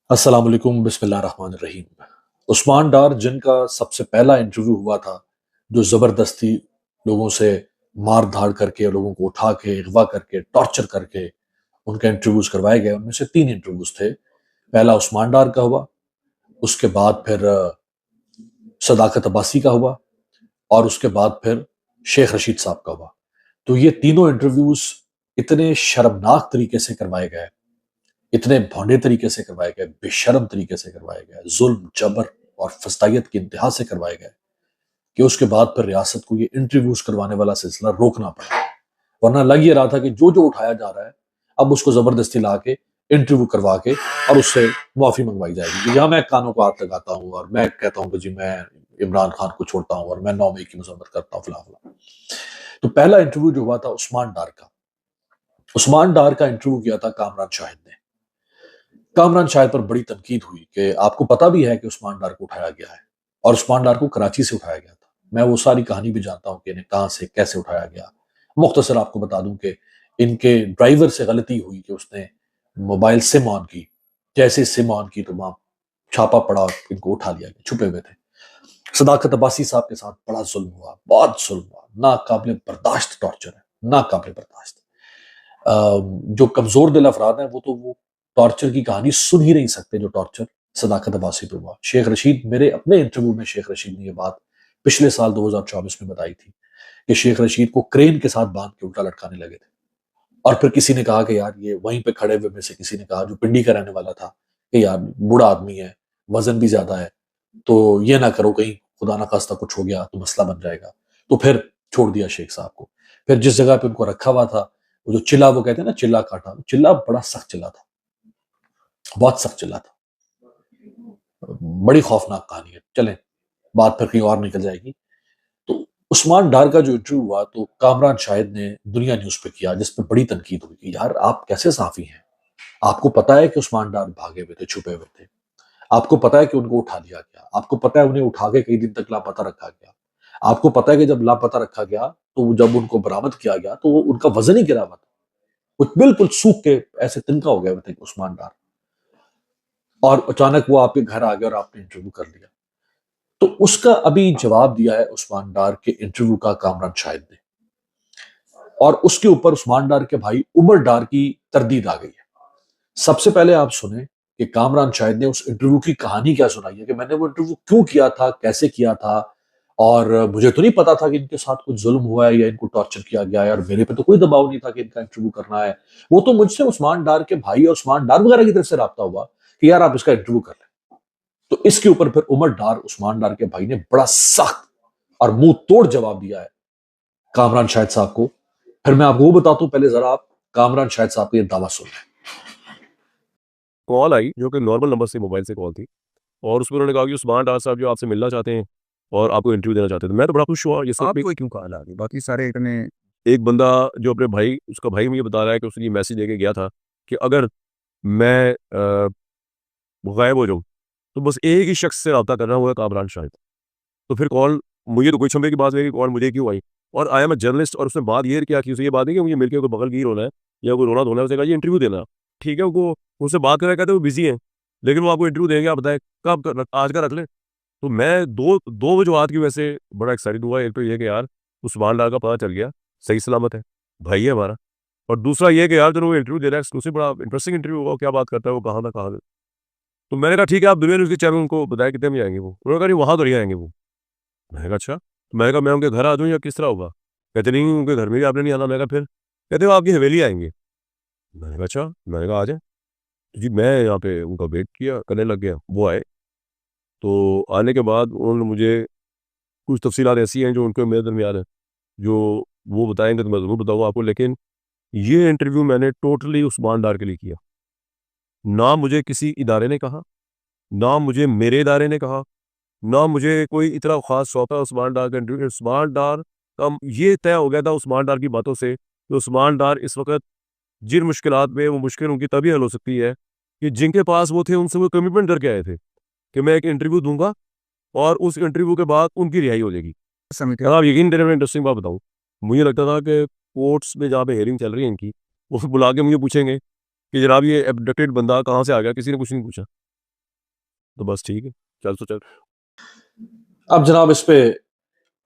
السلام علیکم، بسم اللہ الرحمن الرحیم۔ عثمان ڈار جن کا سب سے پہلا انٹرویو ہوا تھا، جو زبردستی لوگوں سے مار دھاڑ کر کے، لوگوں کو اٹھا کے اغوا کر کے ٹارچر کر کے ان کے انٹرویوز کروائے گئے، ان میں سے 3 انٹرویوز تھے۔ پہلا عثمان ڈار کا ہوا، اس کے بعد پھر صداقت عباسی کا ہوا، اور اس کے بعد پھر شیخ رشید صاحب کا ہوا۔ تو یہ تینوں انٹرویوز اتنے شرمناک طریقے سے کروائے گئے، اتنے بھونڈے طریقے سے کروائے گئے، بے شرم طریقے سے کروائے گئے، ظلم جبر اور فسطائیت کی انتہا سے کروائے گئے کہ اس کے بعد پھر ریاست کو یہ انٹرویوز کروانے والا سلسلہ روکنا پڑا۔ ورنہ لگ یہ رہا تھا کہ جو اٹھایا جا رہا ہے اب اس کو زبردستی لا کے انٹرویو کروا کے اور اس سے معافی منگوائی جائے گی کہ یہاں میں کانوں کو ہاتھ لگاتا ہوں اور میں کہتا ہوں کہ جی میں عمران خان کو چھوڑتا ہوں اور میں 9 مئی کی مذمت کرتا ہوں فلاں فلاں۔ تو پہلا انٹرویو جو ہوا تھا عثمان ڈار کا، عثمان ڈار کا انٹرویو کیا تھا کامران شاہد نے۔ کامران شاہد پر بڑی تنقید ہوئی کہ آپ کو پتہ بھی ہے کہ عثمان ڈار کو اٹھایا گیا ہے، اور عثمان ڈار کو کراچی سے اٹھایا گیا تھا۔ میں وہ ساری کہانی بھی جانتا ہوں کہ انہیں کہاں سے کیسے اٹھایا گیا۔ مختصر آپ کو بتا دوں کہ ان کے ڈرائیور سے غلطی ہوئی کہ اس نے موبائل سم آن کی، جیسے سم آن کی تو وہاں چھاپا پڑا اور ان کو اٹھا لیا گیا، چھپے ہوئے تھے۔ صداقت عباسی صاحب کے ساتھ بڑا ظلم ہوا، بہت ظلم ہوا، ناقابل برداشت ٹارچر ہے، ناقابل برداشت۔ جو کمزور دل افراد ہیں وہ ٹارچر کی کہانی سن ہی نہیں سکتے جو ٹارچر صداقت عباسی پہ ہوا۔ شیخ رشید، میرے اپنے انٹرویو میں شیخ رشید نے یہ بات پچھلے سال 2024 میں بتائی تھی کہ شیخ رشید کو کرین کے ساتھ باندھ کے الٹا لٹکانے لگے تھے، اور پھر کسی نے کہا کہ یار یہ وہیں پہ کھڑے ہوئے میں سے کسی نے کہا جو پنڈی کا رہنے والا تھا کہ یار بوڑھا آدمی ہے، وزن بھی زیادہ ہے، تو یہ نہ کرو کہیں خدا نہ خواستہ کچھ ہو گیا تو مسئلہ بن جائے گا۔ تو پھر چھوڑ دیا شیخ صاحب کو۔ پھر جس جگہ پہ ان کو رکھا ہوا تھا، وہ جو چلا وہ کہتے ہیں نا چلا کاٹا، چلا بڑا سخت چلا تھا، بہت سخت چلا تھا، بڑی خوفناک کہانی ہے۔ چلیں بات پھر کہیں اور نکل جائے گی۔ تو عثمان ڈار کا جو انٹرویو ہوا تو کامران شاہد نے دنیا نیوز پہ کیا، جس پہ بڑی تنقید ہوئی کہ یار آپ کیسے صحافی ہیں، آپ کو پتا ہے کہ عثمان ڈار بھاگے ہوئے تھے، چھپے ہوئے تھے، آپ کو پتا ہے کہ ان کو اٹھا لیا گیا، آپ کو پتا ہے انہیں اٹھا کے کئی دن تک لاپتہ رکھا گیا، آپ کو پتا ہے کہ جب لاپتہ رکھا گیا تو جب ان کو برآمد کیا گیا تو وہ ان کا وزن ہی گرا ہوا تھا، وہ بالکل سوکھ کے ایسے تنکا ہو گئے ہوئے تھے عثمان ڈار، اور اچانک وہ آپ کے گھر آ گیا اور آپ نے انٹرویو کر لیا۔ تو اس کا ابھی جواب دیا ہے عثمان ڈار کے انٹرویو کا کامران شاہد نے، اور اس کے اوپر عثمان ڈار کے بھائی عمر ڈار کی تردید آ گئی ہے۔ سب سے پہلے آپ سنیں کہ کامران شاہد نے اس انٹرویو کی کہانی کیا سنائی ہے کہ میں نے وہ انٹرویو کیوں کیا تھا، کیسے کیا تھا، اور مجھے تو نہیں پتا تھا کہ ان کے ساتھ کچھ ظلم ہوا ہے یا ان کو ٹارچر کیا گیا ہے، اور میرے پہ تو کوئی دباؤ نہیں تھا کہ ان کا انٹرویو کرنا ہے۔ وہ تو مجھ سے عثمان ڈار کے بھائی اور عثمان ڈار وغیرہ کی طرف سے رابطہ ہوا کہ یار آپ اس کا انٹرویو کر لیں۔ تو اس کے اوپر پھر عمر ڈار، عثمان ڈار کے بھائی نے بڑا سخت اور منہ توڑ جواب دیا ہے کامران شاہد صاحب کو۔ پھر میں آپ کو وہ بتاتا ہوں، پہلے ذرا آپ کامران شاہد صاحب کا یہ دعویٰ سن لیں۔ کال آئی جو کہ نارمل نمبر سے موبائل سے کال تھی، اور اس میں انہوں نے کہا کہ عثمان ڈار صاحب جو آپ سے ملنا چاہتے ہیں اور آپ کو انٹرویو دینا چاہتے ہیں۔ تو میں تو بڑا خوش ہوا۔ یہ سب آپ کو کیوں کال آ گئی؟ باقی سارے اتنے ایک بندہ جو اپنے بھائی، اس کا بھائی مجھے بتا رہا ہے کہ اس نے یہ میسج دے کے گیا تھا کہ اگر میں غائب ہو جاؤں تو بس ایک ہی شخص سے رابطہ کرنا ہوا ہے، کامران شاہد۔ تو پھر کال مجھے تو کوئی چھمبے کی بات نہیں کہ کال مجھے کیوں آئی، اور آئی ایم اے جرنلسٹ، اور اس نے بات یہ کیا کہ اسے یہ بات نہیں کہ مجھے مل کے کوئی بغل گیر ہونا ہے یا کوئی رونا دھونا ہے، اسے کہا یہ انٹرویو دینا ٹھیک ہے، وہ ان سے بات کر رہے کہتے ہیں وہ بزی ہیں لیکن وہ آپ کو انٹرویو دیں گے، آپ بتائیں کب آج کا رکھ لیں۔ تو میں دو وجوہات کی وجہ سے بڑا ایکسائٹڈ ہوا۔ ایک تو یہ کہ یار عثمان ڈار کا پتہ چل گیا صحیح سلامت ہے، بھائی ہے ہمارا، اور دوسرا یہ کہ یار جو وہ انٹرویو دے رہا ہے ایکسکلوسیو، بڑا انٹرسٹنگ انٹرویو ہوگا، کیا بات کرتا ہے وہ، کہاں تھا کہاں سے۔ تو میں نے کہا ٹھیک ہے، آپ دنیا نیوز کے چینل ان کو بتائیں کتنے میں آئیں گے وہ۔ انہوں نے کہا نہیں وہاں تو نہیں آئیں گے وہ۔ میں نے کہا اچھا، تو میں نے کہا میں ان کے گھر آ جاؤں یا کس طرح ہوگا؟ کہتے نہیں ان کے گھر میں بھی آپ نے نہیں آنا۔ میں نے کہا پھر؟ کہتے وہ آپ کی حویلی آئیں گے۔ میں نے کہا اچھا، میں نے کہا آ جائیں جی۔ میں یہاں پہ ان کا ویٹ کیا کرنے لگ گیا، وہ آئے۔ تو آنے کے بعد انہوں نے مجھے کچھ تفصیلات ایسی ہیں جو ان کے میرے درمیان ہے، جو وہ بتائیں گے تو میں ضرور بتاؤں آپ کو، لیکن یہ انٹرویو میں نے ٹوٹلی عثمان ڈار کے لیے کیا۔ نہ مجھے کسی ادارے نے کہا، نہ مجھے میرے ادارے نے کہا، نہ مجھے کوئی اتنا خاص شوق ہے عثمان ڈار کا انٹرویو۔ عثمان ڈار کا یہ طے ہو گیا تھا عثمان ڈار کی باتوں سے کہ عثمان ڈار اس وقت جن مشکلات میں، وہ مشکل ان کی تبھی حل ہو سکتی ہے کہ جن کے پاس وہ تھے ان سے وہ کمٹمنٹ کر کے آئے تھے کہ میں ایک انٹرویو دوں گا اور اس انٹرویو کے بعد ان کی رہائی ہو جائے گی۔ سمجھتے آپ یقین کریں، میں انٹرسٹنگ بات بتاؤں، مجھے لگتا تھا کہ کورٹس میں جہاں پہ ہیئرنگ چل رہی ہے ان کی، وہ بلا کے مجھے پوچھیں گے کہ جناب یہ ایبڈکٹڈ بندہ کہاں سے آ گیا، کسی نے کچھ نہیں پوچھا۔ تو بس ٹھیک ہے، چل تو چل۔ اب جناب اس پہ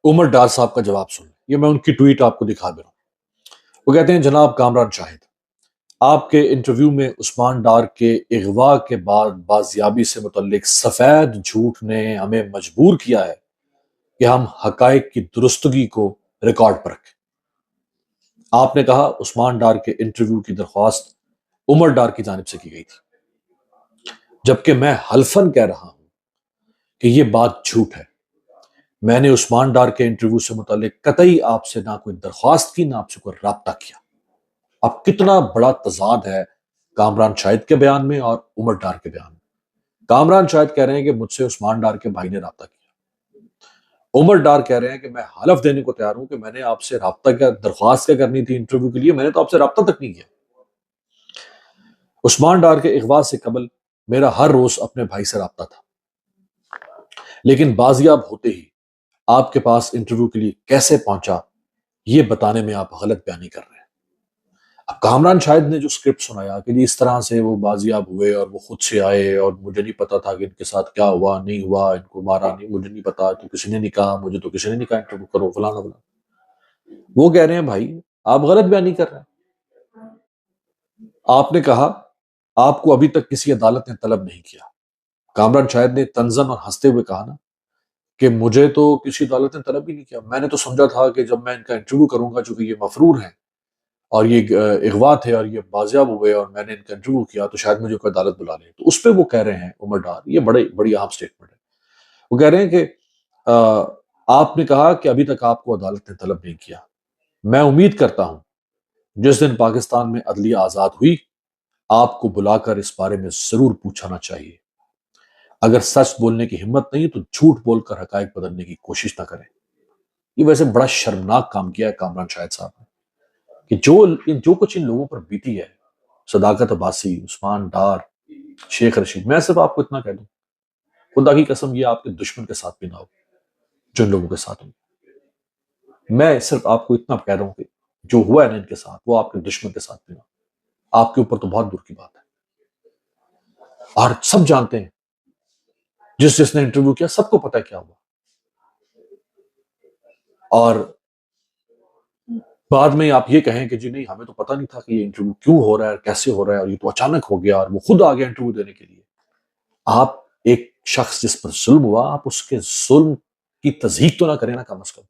عمر ڈار صاحب کا جواب سن، یہ میں ان کی ٹویٹ آپ کو دکھا دے رہا ہوں۔ وہ کہتے ہیں جناب کامران شاہد، آپ کے انٹرویو میں عثمان ڈار کے اغوا کے بعد بازیابی سے متعلق سفید جھوٹ نے ہمیں مجبور کیا ہے کہ ہم حقائق کی درستگی کو ریکارڈ پر رکھیں۔ آپ نے کہا عثمان ڈار کے انٹرویو کی درخواست عمر ڈار کی جانب سے کی گئی تھی، جبکہ میں حلفاً کہہ رہا ہوں کہ یہ بات جھوٹ ہے۔ میں نے عثمان ڈار کے انٹرویو سے متعلق قطعی آپ سے نہ کوئی درخواست کی، نہ آپ سے کوئی رابطہ کیا۔ اب کتنا بڑا تضاد ہے کامران شاہد کے بیان میں اور عمر ڈار کے بیان میں۔ کامران شاہد کہہ رہے ہیں کہ مجھ سے عثمان ڈار کے بھائی نے رابطہ کیا، عمر ڈار کہہ رہے ہیں کہ میں حلف دینے کو تیار ہوں کہ میں نے آپ سے رابطہ کیا، درخواست کیا کرنی تھی انٹرویو کے لیے، میں نے تو آپ سے رابطہ تک نہیں کیا۔ عثمان ڈار کے اغوا سے قبل میرا ہر روز اپنے بھائی سے رابطہ تھا، لیکن بازیاب ہوتے ہی آپ کے پاس انٹرویو کے لیے کیسے پہنچا یہ بتانے میں آپ غلط بیانی کر رہے ہیں۔ اب کامران شاہد نے جو اسکرپٹ سنایا کہ جی اس طرح سے وہ بازیاب ہوئے اور وہ خود سے آئے اور مجھے نہیں پتا تھا کہ ان کے ساتھ کیا ہوا نہیں ہوا، ان کو مارا نہیں، مجھے نہیں پتا، تو کسی نے نہیں کہا، مجھے تو کسی نے نہیں کہا انٹرویو کرو فلانا فلانا، وہ کہہ رہے ہیں بھائی آپ غلط بیانی کر رہے ہیں۔ آپ نے کہا آپ کو ابھی تک کسی عدالت نے طلب نہیں کیا۔ کامران شاہد نے طنزاً اور ہنستے ہوئے کہا نا کہ مجھے تو کسی عدالت نے طلب ہی نہیں کیا، میں نے تو سمجھا تھا کہ جب میں ان کا انٹرویو کروں گا، چونکہ یہ مفرور ہیں اور یہ اغوا تھے اور یہ بازیاب ہوئے اور میں نے ان کا انٹرویو کیا تو شاید مجھے کوئی عدالت بلا لے۔ تو اس پہ وہ کہہ رہے ہیں عمر ڈار، یہ بڑی اہم سٹیٹمنٹ ہے، وہ کہہ رہے ہیں کہ آپ نے کہا کہ ابھی تک آپ کو عدالت نے طلب نہیں کیا، میں امید کرتا ہوں جس دن پاکستان میں عدلیہ آزاد ہوئی آپ کو بلا کر اس بارے میں ضرور پوچھنا چاہیے۔ اگر سچ بولنے کی ہمت نہیں تو جھوٹ بول کر حقائق بدلنے کی کوشش نہ کریں۔ یہ ویسے بڑا شرمناک کام کیا ہے کامران شاہد صاحب نے کہ جو کچھ ان لوگوں پر بیتی ہے، صداقت عباسی، عثمان ڈار، شیخ رشید، میں صرف آپ کو اتنا کہہ دوں خدا کی قسم یہ آپ کے دشمن کے ساتھ بھی نہ ہو جو ان لوگوں کے ساتھ ہوئی۔ میں صرف آپ کو اتنا کہہ رہا ہوں کہ جو ہوا ہے نا ان کے ساتھ وہ آپ کے دشمن کے ساتھ بھی نہ ہو، آپ کے اوپر تو بہت دور کی بات ہے۔ اور سب جانتے ہیں، جس نے انٹرویو کیا سب کو پتا ہے کیا ہوا، اور بعد میں آپ یہ کہیں کہ جی نہیں ہمیں تو پتہ نہیں تھا کہ یہ انٹرویو کیوں ہو رہا ہے، کیسے ہو رہا ہے، اور یہ تو اچانک ہو گیا اور وہ خود آ گیا انٹرویو دینے کے لیے۔ آپ ایک شخص جس پر ظلم ہوا، آپ اس کے ظلم کی تصدیق تو نہ کریں نا کم از کم۔